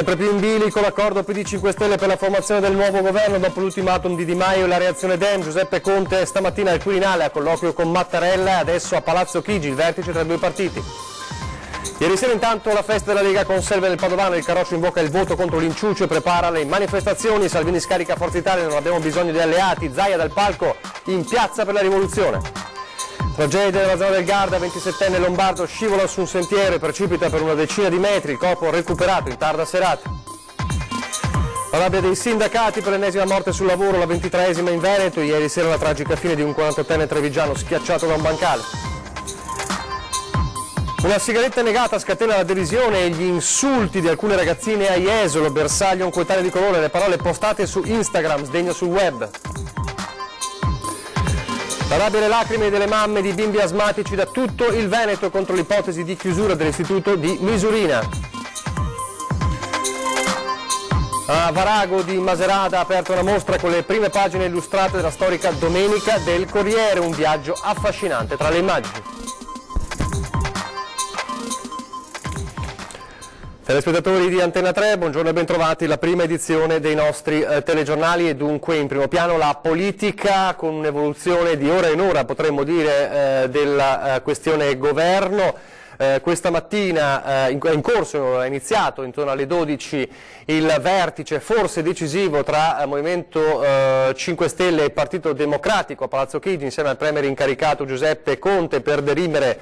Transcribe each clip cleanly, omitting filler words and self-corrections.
Sempre più in bilico l'accordo PD 5 Stelle per la formazione del nuovo governo dopo l'ultimatum di Di Maio e la reazione Dem. Giuseppe Conte stamattina al Quirinale a colloquio con Mattarella e adesso a Palazzo Chigi, il vertice tra i due partiti. Ieri sera intanto la festa della Lega Conselve nel Padovano, il Carroccio invoca il voto contro l'inciuccio e prepara le manifestazioni. Salvini scarica Forza Italia, non abbiamo bisogno di alleati, Zaia dal palco in piazza per la rivoluzione. Tragedia nella zona del Garda, 27enne lombardo scivola su un sentiero e precipita per una decina di metri, il corpo recuperato in tarda serata. La rabbia dei sindacati per l'ennesima morte sul lavoro, la 23esima in Veneto, ieri sera la tragica fine di un 48enne trevigiano schiacciato da un bancale. Una sigaretta negata scatena la derisione e gli insulti di alcune ragazzine a Jesolo, bersaglio un coetaneo di colore, le parole postate su Instagram, sdegno sul web. La rabbia e le lacrime delle mamme di bimbi asmatici da tutto il Veneto contro l'ipotesi di chiusura dell'istituto di Misurina. A Varago di Macerata ha aperto una mostra con le prime pagine illustrate della storica Domenica del Corriere, un viaggio affascinante tra le immagini. Telespettatori di Antenna 3, buongiorno e bentrovati, la prima edizione dei nostri telegiornali e dunque in primo piano la politica con un'evoluzione di ora in ora, potremmo dire, della questione governo. Questa mattina è in corso, è iniziato intorno alle 12 il vertice forse decisivo tra Movimento 5 Stelle e Partito Democratico a Palazzo Chigi insieme al premier incaricato Giuseppe Conte per dirimere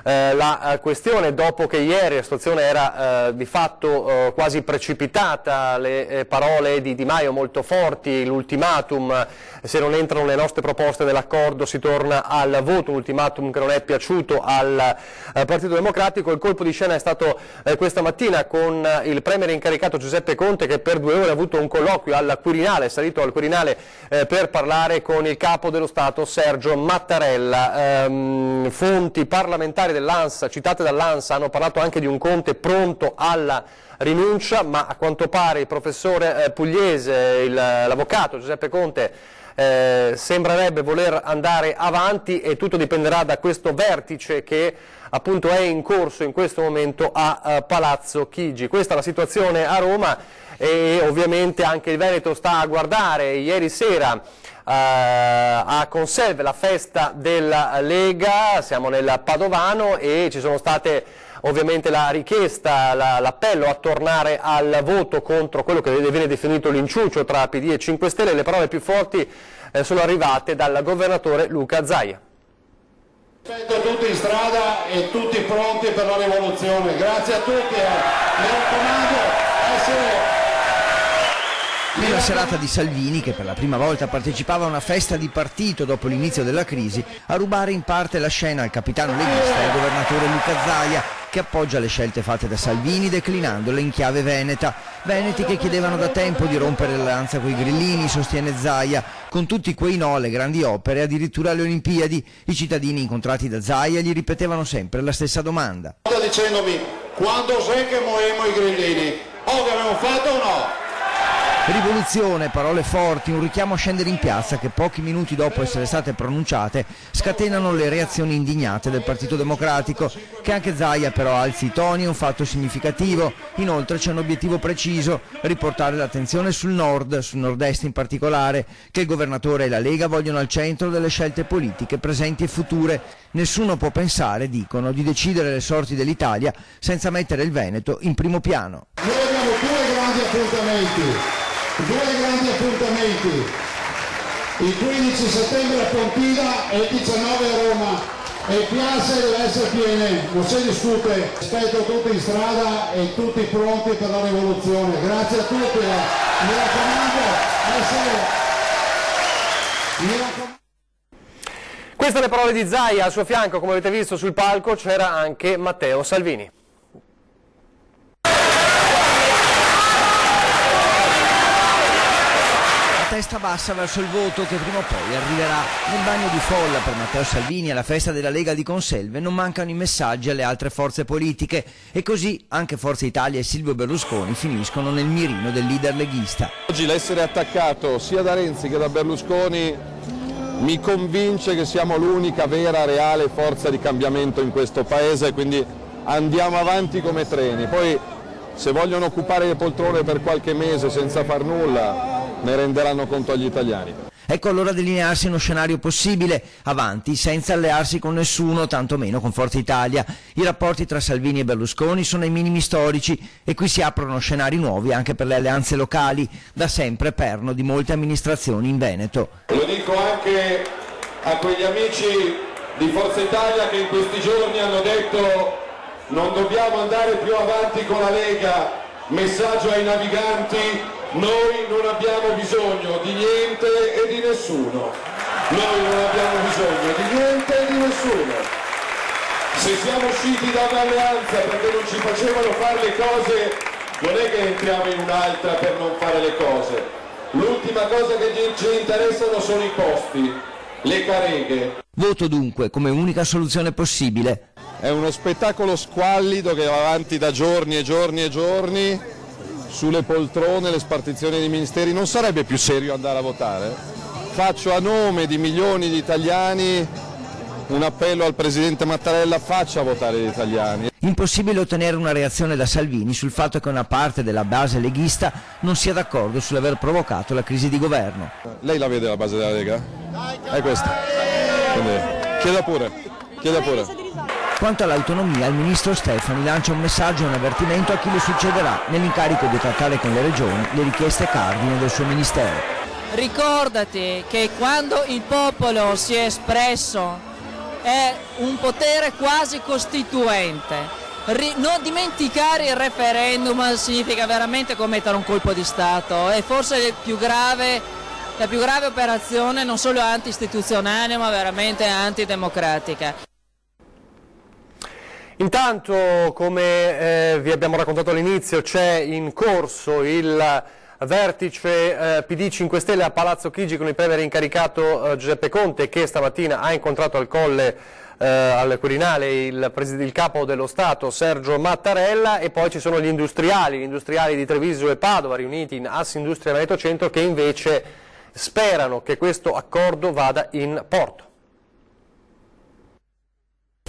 la questione dopo che ieri la situazione era di fatto quasi precipitata, le parole di Di Maio molto forti, l'ultimatum, se non entrano le nostre proposte dell'accordo si torna al voto, un ultimatum che non è piaciuto al Partito Democratico. Il colpo di scena è stato questa mattina con il premier incaricato Giuseppe Conte che per 2 ore ha avuto un colloquio al Quirinale, è salito al Quirinale per parlare con il capo dello Stato Sergio Mattarella. Fonti parlamentari dell'ANSA, citate dall'ANSA, hanno parlato anche di un Conte pronto alla rinuncia, ma a quanto pare il professore pugliese, l'avvocato Giuseppe Conte, sembrerebbe voler andare avanti e tutto dipenderà da questo vertice che appunto è in corso in questo momento a Palazzo Chigi. Questa è la situazione a Roma e ovviamente anche il Veneto sta a guardare. Ieri sera a Conselve la festa della Lega, siamo nel Padovano e ci sono state ovviamente la richiesta, l'appello a tornare al voto contro quello che viene definito l'inciuccio tra PD e 5 Stelle. Le parole più forti sono arrivate dal governatore Luca Zaia. Aspetto tutti in strada e tutti pronti per la rivoluzione. Grazie a tutti, mi raccomando, essere... Nella serata di Salvini, che per la prima volta partecipava a una festa di partito dopo l'inizio della crisi, a rubare in parte la scena al capitano leghista e al governatore Luca Zaia, che appoggia le scelte fatte da Salvini declinandole in chiave veneta. Veneti che chiedevano da tempo di rompere l'alleanza coi grillini, sostiene Zaia, con tutti quei no alle grandi opere, addirittura alle Olimpiadi. I cittadini incontrati da Zaia gli ripetevano sempre la stessa domanda. Dicendomi, quando sai che muoviamo i grillini? Oh, che abbiamo fatto o no? Rivoluzione, parole forti, un richiamo a scendere in piazza che pochi minuti dopo essere state pronunciate scatenano le reazioni indignate del Partito Democratico. Che anche Zaia però alzi i toni è un fatto significativo. Inoltre c'è un obiettivo preciso, riportare l'attenzione sul nord, sul nord-est in particolare, che il governatore e la Lega vogliono al centro delle scelte politiche presenti e future. Nessuno può pensare, dicono, di decidere le sorti dell'Italia senza mettere il Veneto in primo piano. Noi abbiamo due grandi appuntamenti, il 15 settembre a Pontida e il 19 a Roma, e piazze deve essere piene, non si discute. Aspetto tutti in strada e tutti pronti per la rivoluzione. Grazie a tutti, mi raccomando, Queste le parole di Zaia, al suo fianco, come avete visto sul palco, c'era anche Matteo Salvini. Testa bassa verso il voto che prima o poi arriverà. Nel bagno di folla per Matteo Salvini alla festa della Lega di Conselve non mancano i messaggi alle altre forze politiche e così anche Forza Italia e Silvio Berlusconi finiscono nel mirino del leader leghista. Oggi l'essere attaccato sia da Renzi che da Berlusconi mi convince che siamo l'unica vera, reale forza di cambiamento in questo paese, quindi andiamo avanti come treni. Poi se vogliono occupare le poltrone per qualche mese senza far nulla, ne renderanno conto agli italiani. Ecco allora delinearsi uno scenario possibile, avanti, senza allearsi con nessuno, tantomeno con Forza Italia. I rapporti tra Salvini e Berlusconi sono ai minimi storici e qui si aprono scenari nuovi anche per le alleanze locali, da sempre perno di molte amministrazioni in Veneto. Lo dico anche a quegli amici di Forza Italia che in questi giorni hanno detto non dobbiamo andare più avanti con la Lega, messaggio ai naviganti. Noi non abbiamo bisogno di niente e di nessuno. Noi non abbiamo bisogno di niente e di nessuno. Se siamo usciti da un'alleanza perché non ci facevano fare le cose, non è che entriamo in un'altra per non fare le cose. L'ultima cosa che ci interessano sono i posti, le careghe. Voto dunque come unica soluzione possibile. È uno spettacolo squallido che va avanti da giorni e giorni e giorni. Sulle poltrone, le spartizioni dei ministeri, non sarebbe più serio andare a votare? Faccio a nome di milioni di italiani un appello al Presidente Mattarella, faccia votare gli italiani. Impossibile ottenere una reazione da Salvini sul fatto che una parte della base leghista non sia d'accordo sull'aver provocato la crisi di governo. Lei la vede la base della Lega? È questa. Quindi, chieda pure. Quanto all'autonomia, il ministro Stefani lancia un messaggio e un avvertimento a chi le succederà nell'incarico di trattare con le regioni le richieste cardine del suo ministero. Ricordati che quando il popolo si è espresso è un potere quasi costituente. Non dimenticare il referendum significa veramente commettere un colpo di Stato, è forse la più grave operazione non solo anti-istituzionale ma veramente antidemocratica. Intanto, come vi abbiamo raccontato all'inizio, c'è in corso il vertice PD 5 Stelle a Palazzo Chigi con il premier incaricato Giuseppe Conte, che stamattina ha incontrato al Colle al Quirinale il capo dello Stato Sergio Mattarella, e poi ci sono gli industriali di Treviso e Padova riuniti in Assindustria Veneto Centro, che invece sperano che questo accordo vada in porto.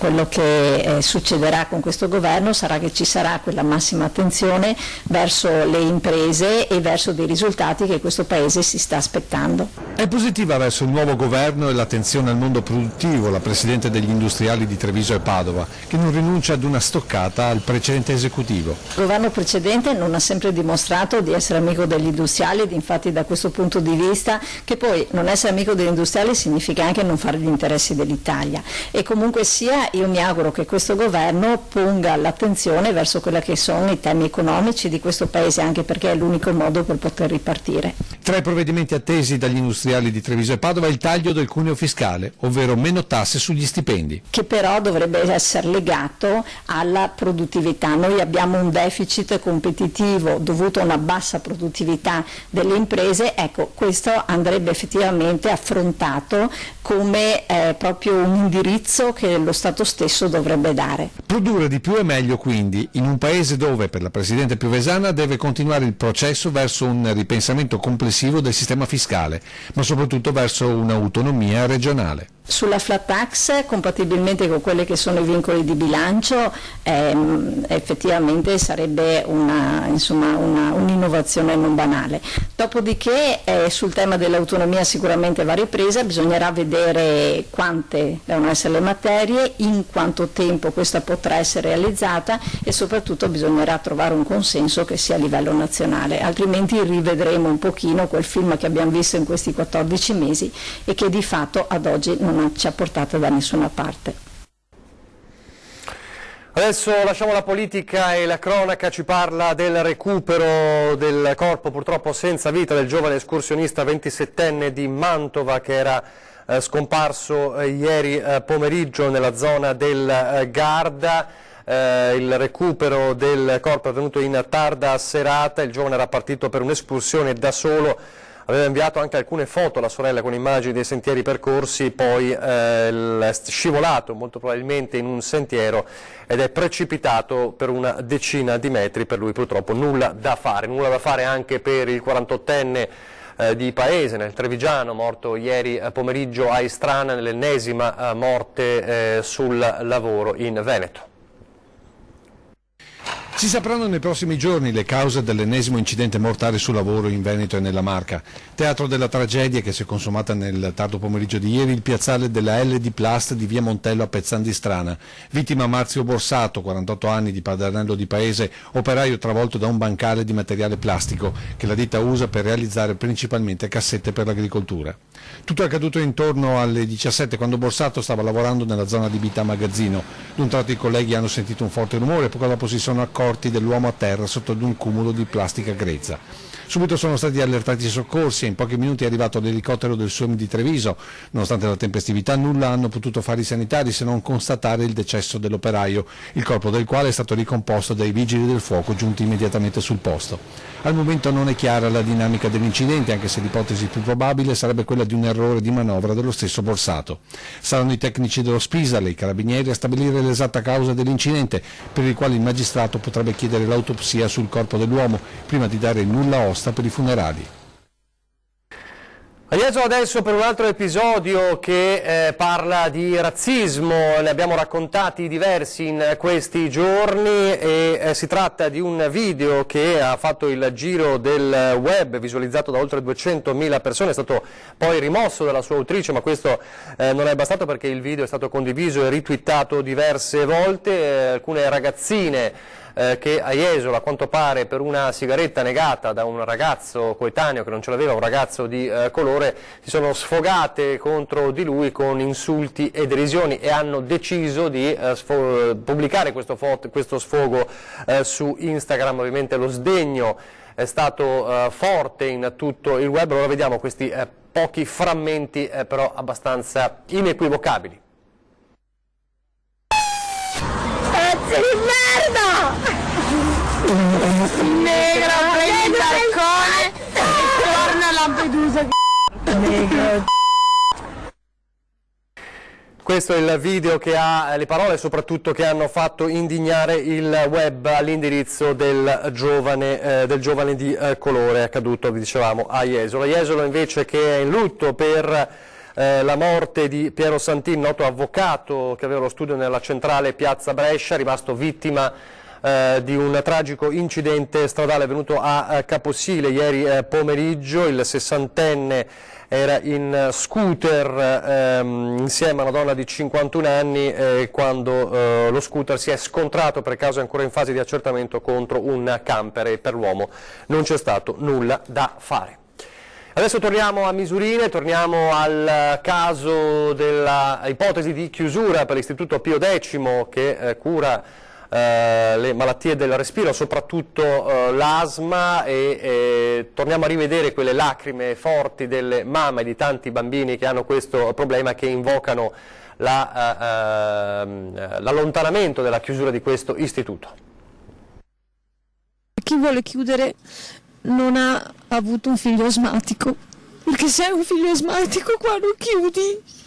Quello che succederà con questo governo sarà che ci sarà quella massima attenzione verso le imprese e verso dei risultati che questo Paese si sta aspettando. È positiva verso il nuovo governo e l'attenzione al mondo produttivo la Presidente degli industriali di Treviso e Padova, che non rinuncia ad una stoccata al precedente esecutivo. Il governo precedente non ha sempre dimostrato di essere amico degli industriali ed infatti da questo punto di vista, che poi non essere amico degli industriali significa anche non fare gli interessi dell'Italia, e comunque sia io mi auguro che questo governo ponga l'attenzione verso quelli che sono i temi economici di questo Paese, anche perché è l'unico modo per poter ripartire. Tra i provvedimenti attesi dagli industriali di Treviso e Padova è il taglio del cuneo fiscale, ovvero meno tasse sugli stipendi. Che però dovrebbe essere legato alla produttività. Noi abbiamo un deficit competitivo dovuto a una bassa produttività delle imprese, ecco, questo andrebbe effettivamente affrontato come proprio un indirizzo che lo Stato stesso dovrebbe dare. Produrre di più è meglio quindi, in un Paese dove per la Presidente Piovesana deve continuare il processo verso un ripensamento complessivo del sistema fiscale, ma soprattutto verso un'autonomia regionale. Sulla flat tax, compatibilmente con quelli che sono i vincoli di bilancio, effettivamente sarebbe un'innovazione non banale. Dopodiché sul tema dell'autonomia sicuramente va ripresa, bisognerà vedere quante devono essere le materie, in quanto tempo questa potrà essere realizzata e soprattutto bisognerà trovare un consenso che sia a livello nazionale, altrimenti rivedremo un pochino quel film che abbiamo visto in questi 14 mesi e che di fatto ad oggi non ci ha portato da nessuna parte. Adesso lasciamo la politica e la cronaca, ci parla del recupero del corpo purtroppo senza vita del giovane escursionista 27enne di Mantova che era scomparso ieri pomeriggio nella zona del Garda. Il recupero del corpo è avvenuto in tarda serata, il giovane era partito per un'escursione da solo. Aveva inviato anche alcune foto alla sorella con immagini dei sentieri percorsi, poi è scivolato molto probabilmente in un sentiero ed è precipitato per una decina di metri. Per lui purtroppo nulla da fare anche per il 48enne di Paese, nel Trevigiano, morto ieri pomeriggio a Istrana nell'ennesima morte sul lavoro in Veneto. Si sapranno nei prossimi giorni le cause dell'ennesimo incidente mortale sul lavoro in Veneto e nella Marca. Teatro della tragedia che si è consumata nel tardo pomeriggio di ieri il piazzale della LD Plast di via Montello a Pezzan di Strana. Vittima Marzio Borsato, 48 anni, di Padernello di Paese, operaio travolto da un bancale di materiale plastico che la ditta usa per realizzare principalmente cassette per l'agricoltura. Tutto è accaduto intorno alle 17 quando Borsato stava lavorando nella zona adibita a magazzino. D'un tratto i colleghi hanno sentito un forte rumore e poco dopo si sono accorti dell'uomo a terra sotto ad un cumulo di plastica grezza. Subito sono stati allertati i soccorsi e in pochi minuti è arrivato l'elicottero del SUEM di Treviso. Nonostante la tempestività nulla hanno potuto fare i sanitari se non constatare il decesso dell'operaio, il corpo del quale è stato ricomposto dai vigili del fuoco giunti immediatamente sul posto. Al momento non è chiara la dinamica dell'incidente, anche se l'ipotesi più probabile sarebbe quella di un errore di manovra dello stesso Borsato. Saranno i tecnici dello Spisal e i carabinieri a stabilire l'esatta causa dell'incidente, per il quale il magistrato potrebbe chiedere l'autopsia sul corpo dell'uomo prima di dare il nulla osta per i funerali. Andiamo adesso per un altro episodio che parla di razzismo, ne abbiamo raccontati diversi in questi giorni e si tratta di un video che ha fatto il giro del web, visualizzato da oltre 200.000 persone, è stato poi rimosso dalla sua autrice, ma questo non è bastato perché il video è stato condiviso e ritwittato diverse volte. Alcune ragazzine che a Jesolo, a quanto pare, per una sigaretta negata da un ragazzo coetaneo che non ce l'aveva, un ragazzo di colore, si sono sfogate contro di lui con insulti e derisioni e hanno deciso di pubblicare questo sfogo su Instagram. Ovviamente lo sdegno è stato forte in tutto il web. Allora vediamo questi pochi frammenti però abbastanza inequivocabili. Pezzi di merda! Negra, prendi il barcone e torna a Lampedusa. Negro. Questo è il video che ha le parole soprattutto che hanno fatto indignare il web all'indirizzo del giovane di colore accaduto, vi dicevamo, a Jesolo. Jesolo invece che è in lutto per la morte di Piero Santin, noto avvocato che aveva lo studio nella centrale Piazza Brescia, rimasto vittima di un tragico incidente stradale avvenuto a Caposile ieri pomeriggio. Il 60enne era in scooter insieme a una donna di 51 anni quando lo scooter si è scontrato, per caso è ancora in fase di accertamento, contro un camper e per l'uomo non c'è stato nulla da fare. Adesso torniamo a Misurine, torniamo al caso della ipotesi di chiusura per l'Istituto Pio X che cura le malattie del respiro, soprattutto l'asma, e torniamo a rivedere quelle lacrime forti delle mamme di tanti bambini che hanno questo problema, che invocano l'allontanamento della chiusura di questo istituto. Chi vuole chiudere non ha avuto un figlio asmatico, perché se hai un figlio asmatico qua non chiudi.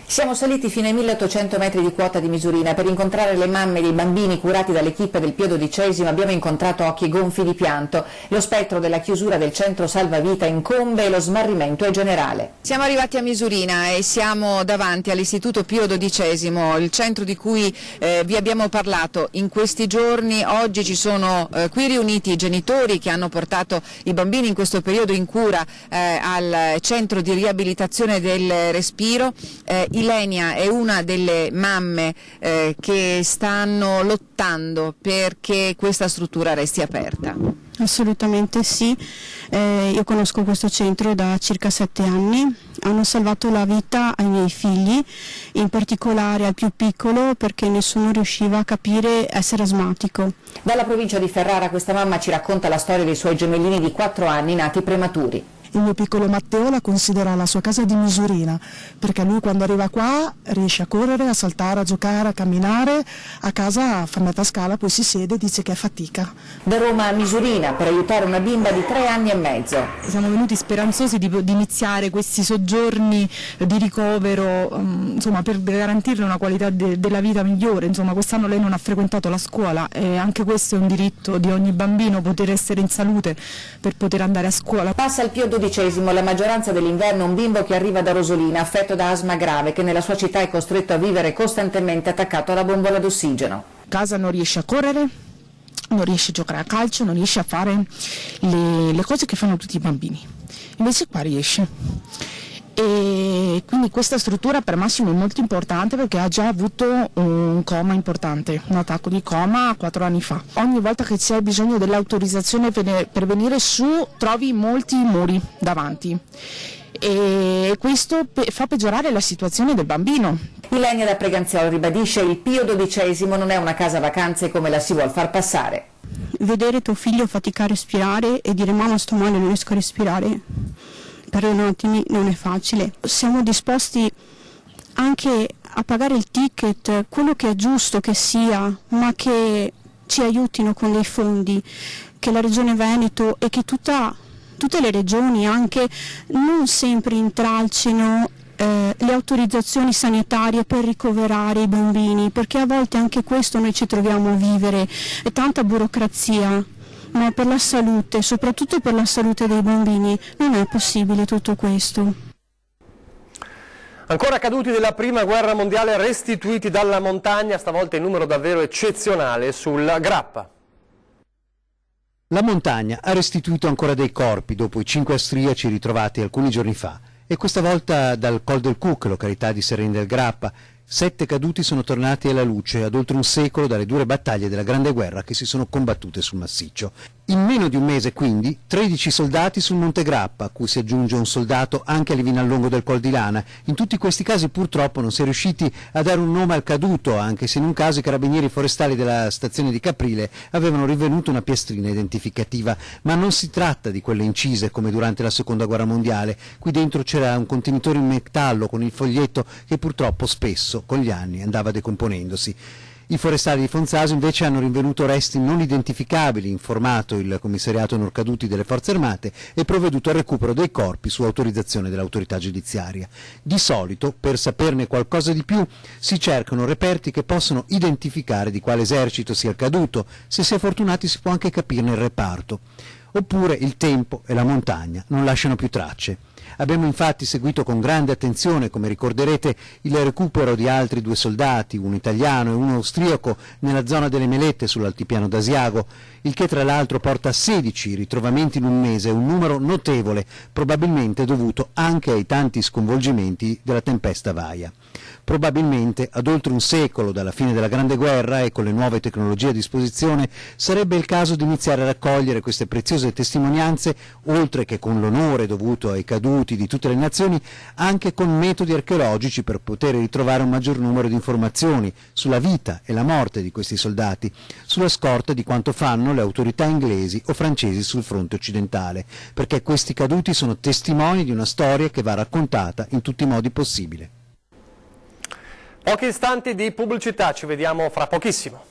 Siamo saliti fino ai 1800 metri di quota di Misurina per incontrare le mamme dei bambini curati dall'equipe del Pio XII. Abbiamo incontrato occhi gonfi di pianto. Lo spettro della chiusura del centro salvavita incombe e lo smarrimento è generale. Siamo arrivati a Misurina e siamo davanti all'Istituto Pio XII, il centro di cui vi abbiamo parlato in questi giorni. Oggi ci sono qui riuniti i genitori che hanno portato i bambini in questo periodo in cura al centro di riabilitazione del respiro. Ilenia è una delle mamme che stanno lottando perché questa struttura resti aperta. Assolutamente sì, io conosco questo centro da circa 7 anni, hanno salvato la vita ai miei figli, in particolare al più piccolo perché nessuno riusciva a capire essere asmatico. Dalla provincia di Ferrara questa mamma ci racconta la storia dei suoi gemellini di 4 anni nati prematuri. Il mio piccolo Matteo la considera la sua casa di Misurina, perché lui quando arriva qua riesce a correre, a saltare, a giocare, a camminare, a casa fa metà scala, poi si siede e dice che è fatica. Da Roma a Misurina per aiutare una bimba di 3 anni e mezzo. Siamo venuti speranzosi di iniziare questi soggiorni di ricovero, insomma, per garantirle una qualità della vita migliore. Insomma, quest'anno lei non ha frequentato la scuola e anche questo è un diritto di ogni bambino, poter essere in salute per poter andare a scuola. Passa il Pio XII, la maggioranza dell'inverno un bimbo che arriva da Rosolina affetto da asma grave, che nella sua città è costretto a vivere costantemente attaccato alla bombola d'ossigeno. Casa non riesce a correre, non riesce a giocare a calcio, non riesce a fare le cose che fanno tutti i bambini, invece qua riesce. E quindi questa struttura per Massimo è molto importante perché ha già avuto un coma importante, un attacco di coma 4 anni fa. Ogni volta che c'è bisogno dell'autorizzazione per venire su trovi molti muri davanti e questo fa peggiorare la situazione del bambino. Ilenia da Preganziolo ribadisce: il Pio XII non è una casa vacanze come la si vuol far passare. Vedere tuo figlio faticare a respirare e dire mamma sto male, non riesco a respirare per un attimo non è facile. Siamo disposti anche a pagare il ticket, quello che è giusto che sia, ma che ci aiutino con dei fondi, che la Regione Veneto e che tutte le regioni anche non sempre intralcino le autorizzazioni sanitarie per ricoverare i bambini, perché a volte anche questo noi ci troviamo a vivere, è tanta burocrazia. Ma per la salute, soprattutto per la salute dei bambini, non è possibile tutto questo. Ancora caduti della prima guerra mondiale restituiti dalla montagna, stavolta in numero davvero eccezionale sul Grappa. La montagna ha restituito ancora dei corpi dopo i 5 austriaci ritrovati alcuni giorni fa, e questa volta dal Col del Cuc, località di Sereni del Grappa. 7 caduti sono tornati alla luce ad oltre un secolo dalle dure battaglie della Grande Guerra che si sono combattute sul massiccio. In meno di un mese quindi 13 soldati sul Monte Grappa, a cui si aggiunge un soldato anche a Livinallongo del Col di Lana. In tutti questi casi purtroppo non si è riusciti a dare un nome al caduto, anche se in un caso i carabinieri forestali della stazione di Caprile avevano rinvenuto una piastrina identificativa, ma non si tratta di quelle incise come durante la Seconda Guerra Mondiale. Qui dentro c'era un contenitore in metallo con il foglietto che purtroppo spesso con gli anni andava decomponendosi. I forestali di Fonzaso invece hanno rinvenuto resti non identificabili, informato il commissariato Norcaduti delle Forze Armate e provveduto al recupero dei corpi su autorizzazione dell'autorità giudiziaria. Di solito, per saperne qualcosa di più, si cercano reperti che possono identificare di quale esercito sia il caduto. Se si è fortunati si può anche capirne il reparto. Oppure il tempo e la montagna non lasciano più tracce. Abbiamo infatti seguito con grande attenzione, come ricorderete, il recupero di altri 2 soldati, uno italiano e uno austriaco, nella zona delle Melette sull'altipiano d'Asiago, il che tra l'altro porta a 16 ritrovamenti in un mese, un numero notevole, probabilmente dovuto anche ai tanti sconvolgimenti della tempesta Vaia. Probabilmente, ad oltre un secolo dalla fine della Grande Guerra e con le nuove tecnologie a disposizione, sarebbe il caso di iniziare a raccogliere queste preziose testimonianze, oltre che con l'onore dovuto ai caduti di tutte le nazioni, anche con metodi archeologici per poter ritrovare un maggior numero di informazioni sulla vita e la morte di questi soldati, sulla scorta di quanto fanno le autorità inglesi o francesi sul fronte occidentale, perché questi caduti sono testimoni di una storia che va raccontata in tutti i modi possibili. Pochi istanti di pubblicità, ci vediamo fra pochissimo.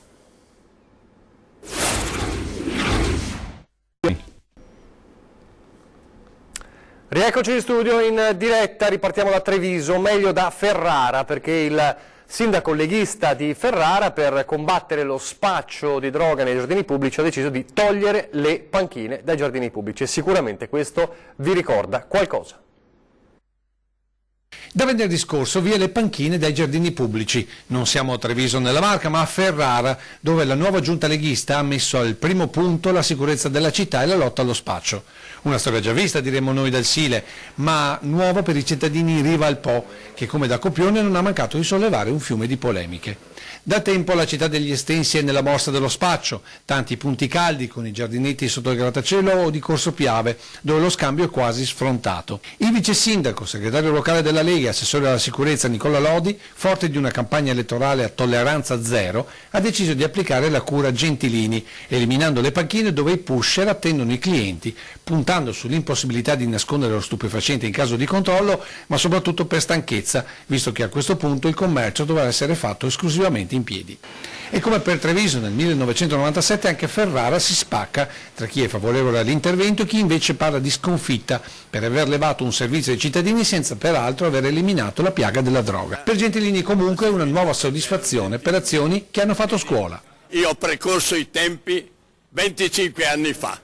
Rieccoci in studio in diretta, ripartiamo da Treviso, meglio da Ferrara, perché il sindaco leghista di Ferrara, per combattere lo spaccio di droga nei giardini pubblici, ha deciso di togliere le panchine dai giardini pubblici e sicuramente questo vi ricorda qualcosa. Da venerdì scorso via le panchine dai giardini pubblici. Non siamo a Treviso nella Marca, ma a Ferrara, dove la nuova giunta leghista ha messo al primo punto la sicurezza della città e la lotta allo spaccio. Una storia già vista, diremmo noi, del Sile, ma nuova per i cittadini in riva al Po, che come da copione non ha mancato di sollevare un fiume di polemiche. Da tempo la città degli Estensi è nella morsa dello spaccio, tanti punti caldi con i giardinetti sotto il grattacielo o di Corso Piave, dove lo scambio è quasi sfrontato. Il vice sindaco, segretario locale della Lega e assessore alla sicurezza Nicola Lodi, forte di una campagna elettorale a tolleranza zero, ha deciso di applicare la cura Gentilini, eliminando le panchine dove i pusher attendono i clienti, puntando sull'impossibilità di nascondere lo stupefacente in caso di controllo, ma soprattutto per stanchezza, visto che a questo punto il commercio dovrà essere fatto esclusivamente in piedi. E come per Treviso nel 1997 anche Ferrara si spacca tra chi è favorevole all'intervento e chi invece parla di sconfitta per aver levato un servizio ai cittadini senza peraltro aver eliminato la piaga della droga. Per Gentilini comunque è una nuova soddisfazione per azioni che hanno fatto scuola. Io ho precorso i tempi 25 anni fa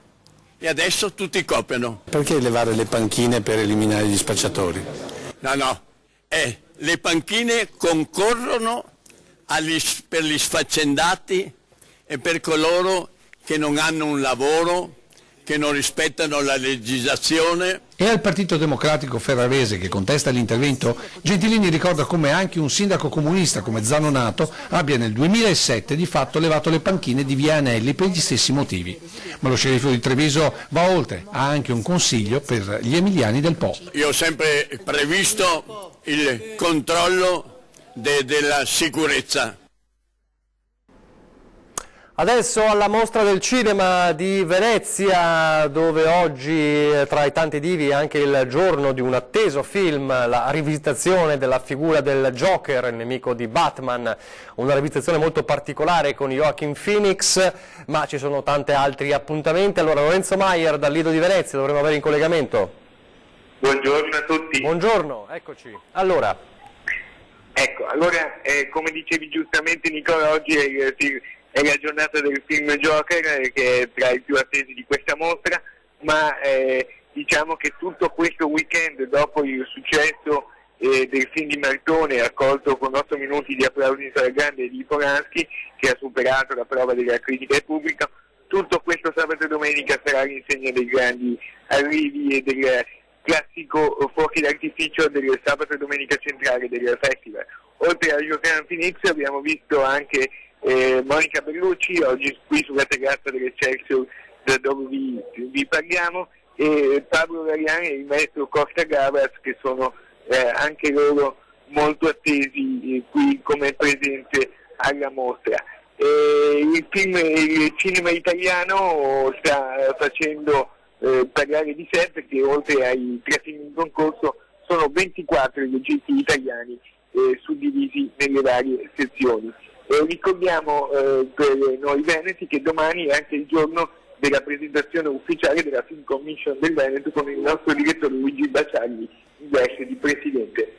e adesso tutti copiano. Perché levare le panchine per eliminare gli spacciatori? No, le panchine concorrono per gli sfaccendati e per coloro che non hanno un lavoro, che non rispettano la legislazione. E al Partito Democratico ferrarese, che contesta l'intervento, Gentilini ricorda come anche un sindaco comunista come Zanonato abbia nel 2007 di fatto levato le panchine di via Anelli per gli stessi motivi. Ma lo sceriffo di Treviso va oltre, ha anche un consiglio per gli emiliani del Po. Io ho sempre previsto il controllo della sicurezza. Adesso alla Mostra del Cinema di Venezia, dove oggi tra i tanti divi è anche il giorno di un atteso film, la rivisitazione della figura del Joker, il nemico di Batman, una rivisitazione molto particolare con Joaquin Phoenix, ma ci sono tanti altri appuntamenti. Allora Lorenzo Maier dal Lido di Venezia, dovremo avere in collegamento. Buongiorno a tutti. Buongiorno, eccoci. Allora, come dicevi giustamente Nicola, oggi è la giornata del film Joker, che è tra i più attesi di questa mostra, ma diciamo che tutto questo weekend, dopo il successo del film di Martone, accolto con 8 minuti di applausi in sala grande di Polanski, che ha superato la prova della critica e pubblica, tutto questo sabato e domenica sarà all'insegna dei grandi arrivi e del classico fuochi d'artificio del sabato e domenica centrale del festival. Oltre a Joaquin Phoenix abbiamo visto anche Monica Bellucci, oggi qui sulla terrazza dell'Excelsior da dove vi parliamo, e Pablo Larian e il maestro Costa Gavras, che sono anche loro molto attesi qui come presenze alla mostra. Il cinema italiano sta facendo parlare di sé, perché oltre ai 3 film in concorso sono 24 i registi italiani suddivisi nelle varie sezioni. Ricordiamo per noi veneti che domani è anche il giorno della presentazione ufficiale della Film Commission del Veneto, con il nostro direttore Luigi Baciagli in veste di presidente.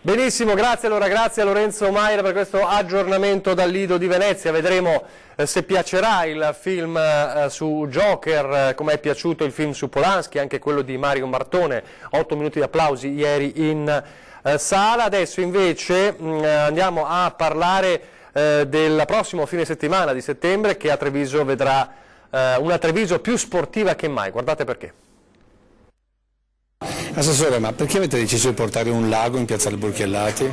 benissimo, grazie a Lorenzo Maier per questo aggiornamento dal Lido di Venezia. Vedremo se piacerà il film su Joker, come è piaciuto il film su Polanski, anche quello di Mario Martone, 8 minuti di applausi ieri in sala. Adesso invece andiamo a parlare del prossimo fine settimana di settembre, che a Treviso vedrà una Treviso più sportiva che mai. Guardate perché. Assessore, ma perché avete deciso di portare un lago in piazzale Burchiellati?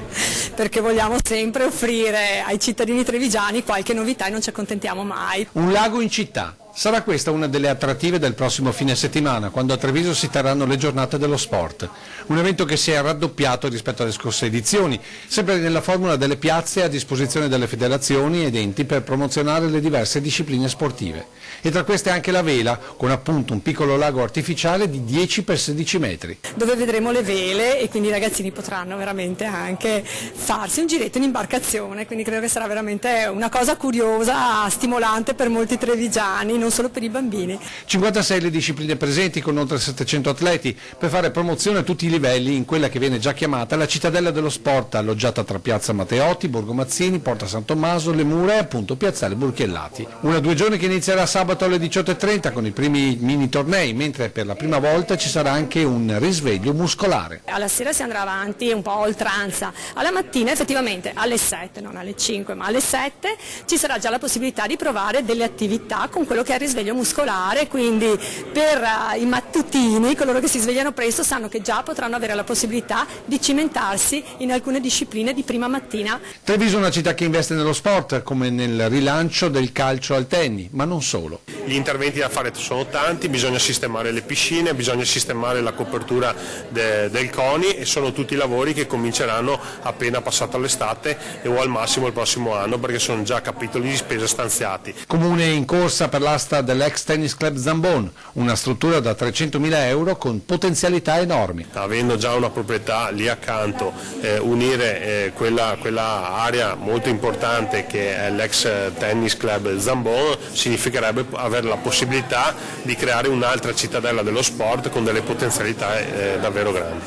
Perché vogliamo sempre offrire ai cittadini trevigiani qualche novità e non ci accontentiamo mai. Un lago in città. Sarà questa una delle attrattive del prossimo fine settimana, quando a Treviso si terranno le giornate dello sport. Un evento che si è raddoppiato rispetto alle scorse edizioni, sempre nella formula delle piazze a disposizione delle federazioni ed enti per promozionare le diverse discipline sportive. E tra queste anche la vela, con appunto un piccolo lago artificiale di 10 x 16 metri. Dove vedremo le vele e quindi i ragazzini potranno veramente anche farsi un giretto in imbarcazione, quindi credo che sarà veramente una cosa curiosa, stimolante per molti trevigiani, non solo per i bambini. 56 le discipline presenti, con oltre 700 atleti, per fare promozione a tutti i livelli in quella che viene già chiamata la cittadella dello sport, alloggiata tra Piazza Matteotti, Borgo Mazzini, Porta San Tommaso, Le Mura e appunto Piazzale Burchiellati. Una 2 giorni che inizierà sabato alle 18:30 con i primi mini tornei, mentre per la prima volta ci sarà anche un risveglio muscolare. Alla sera si andrà avanti un po' a oltranza, alla mattina effettivamente alle 7, non alle 5 ma alle 7 ci sarà già la possibilità di provare delle attività con quello che è il risveglio muscolare, quindi per i mattutini, coloro che si svegliano presto, sanno che già potranno avere la possibilità di cimentarsi in alcune discipline di prima mattina. Treviso è una città che investe nello sport, come nel rilancio del calcio al tennis, ma non solo. Gli interventi da fare sono tanti, bisogna sistemare le piscine, bisogna sistemare la copertura del CONI, e sono tutti lavori che cominceranno appena passato l'estate o al massimo il prossimo anno, perché sono già capitoli di spesa stanziati. Comune in corsa per l'asta dell'ex tennis club Zambon, una struttura da 300.000 euro con potenzialità enormi. Avendo già una proprietà lì accanto, unire quella area molto importante che è l'ex tennis club Zambon significherebbe avere la possibilità di creare un'altra cittadella dello sport con delle potenzialità davvero grandi.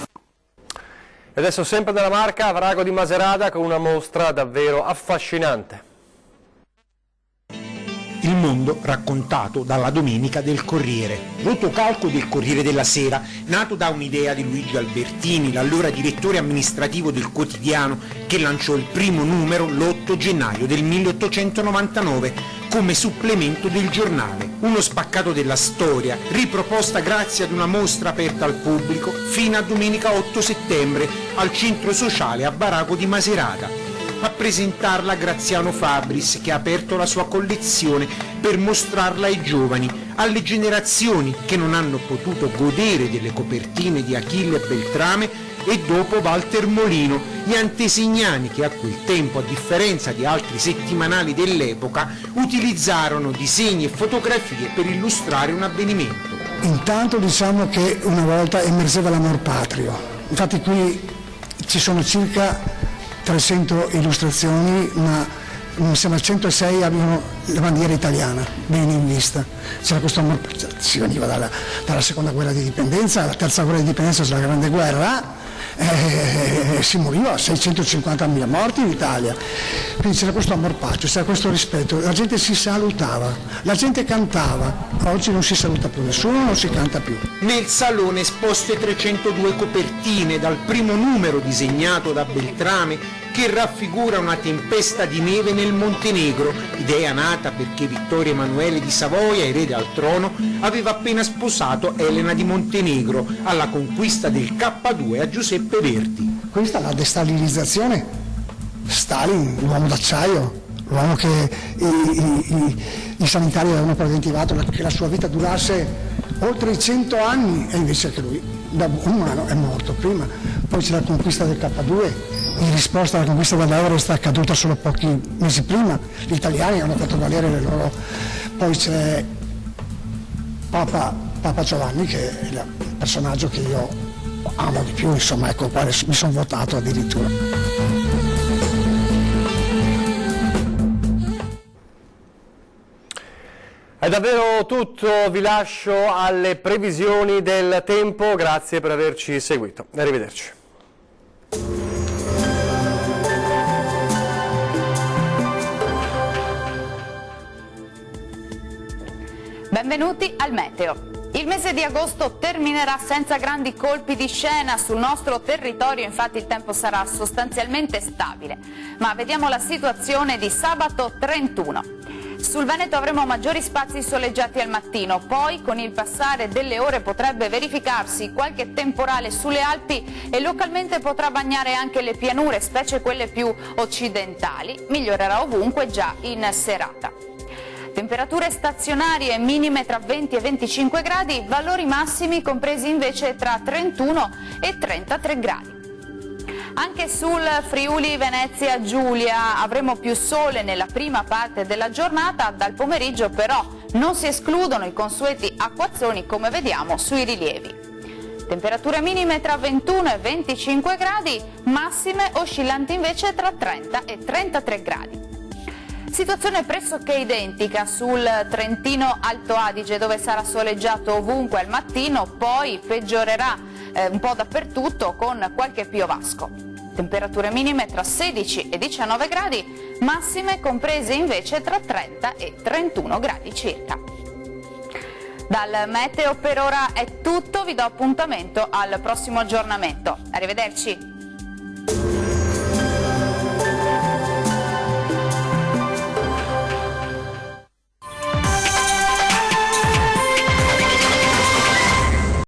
E adesso sempre dalla Marca, Vrago di Macerata, con una mostra davvero affascinante. Il mondo raccontato dalla domenica del Corriere. Rotocalco del Corriere della Sera, nato da un'idea di Luigi Albertini, l'allora direttore amministrativo del quotidiano, che lanciò il primo numero l'8 gennaio del 1899 come supplemento del giornale. Uno spaccato della storia, riproposta grazie ad una mostra aperta al pubblico fino a domenica 8 settembre al centro sociale a Baraco di Macerata. A presentarla Graziano Fabris, che ha aperto la sua collezione per mostrarla ai giovani, alle generazioni che non hanno potuto godere delle copertine di Achille Beltrame, e dopo Walter Molino, gli antesignani che a quel tempo, a differenza di altri settimanali dell'epoca, utilizzarono disegni e fotografie per illustrare un avvenimento. Intanto diciamo che una volta emergeva l'amor patrio, infatti qui ci sono circa 300 illustrazioni, ma mi sembra 106 avevano la bandiera italiana, bene in vista. C'era questo amor, si veniva dalla seconda guerra di indipendenza, alla terza guerra di indipendenza, sulla grande guerra, si moriva, 650.000 morti in Italia, quindi c'era questo amor patrio, c'era questo rispetto, la gente si salutava, la gente cantava. Oggi non si saluta più nessuno, non si canta più. Nel salone esposte 302 copertine dal primo numero disegnato da Beltrame, che raffigura una tempesta di neve nel Montenegro, idea nata perché Vittorio Emanuele di Savoia, erede al trono, aveva appena sposato Elena di Montenegro alla conquista del K2 a Giuseppe Verdi. Questa è la destalinizzazione. Stalin, l'uomo d'acciaio, l'uomo che i sanitari avevano preventivato che la sua vita durasse oltre i 100 anni, e invece che lui, da umano, è morto prima. Poi c'è la conquista del K2, in risposta alla conquista dell'euro è accaduta solo pochi mesi prima. Gli italiani hanno fatto valere le loro. Poi c'è Papa Giovanni, che è il personaggio che io amo di più, insomma, ecco, quale mi sono votato addirittura. È davvero tutto, vi lascio alle previsioni del tempo, grazie per averci seguito, arrivederci. Benvenuti al Meteo. Il mese di agosto terminerà senza grandi colpi di scena sul nostro territorio, infatti il tempo sarà sostanzialmente stabile. Ma vediamo la situazione di sabato 31. Sul Veneto avremo maggiori spazi soleggiati al mattino, poi con il passare delle ore potrebbe verificarsi qualche temporale sulle Alpi e localmente potrà bagnare anche le pianure, specie quelle più occidentali. Migliorerà ovunque già in serata. Temperature stazionarie minime tra 20 e 25 gradi, valori massimi compresi invece tra 31 e 33 gradi. Anche sul Friuli Venezia Giulia avremo più sole nella prima parte della giornata, dal pomeriggio però non si escludono i consueti acquazzoni come vediamo sui rilievi. Temperature minime tra 21 e 25 gradi, massime oscillanti invece tra 30 e 33 gradi. Situazione pressoché identica sul Trentino Alto Adige, dove sarà soleggiato ovunque al mattino, poi peggiorerà un po' dappertutto con qualche piovasco. Temperature minime tra 16 e 19 gradi, massime comprese invece tra 30 e 31 gradi circa. Dal meteo per ora è tutto, vi do appuntamento al prossimo aggiornamento. Arrivederci.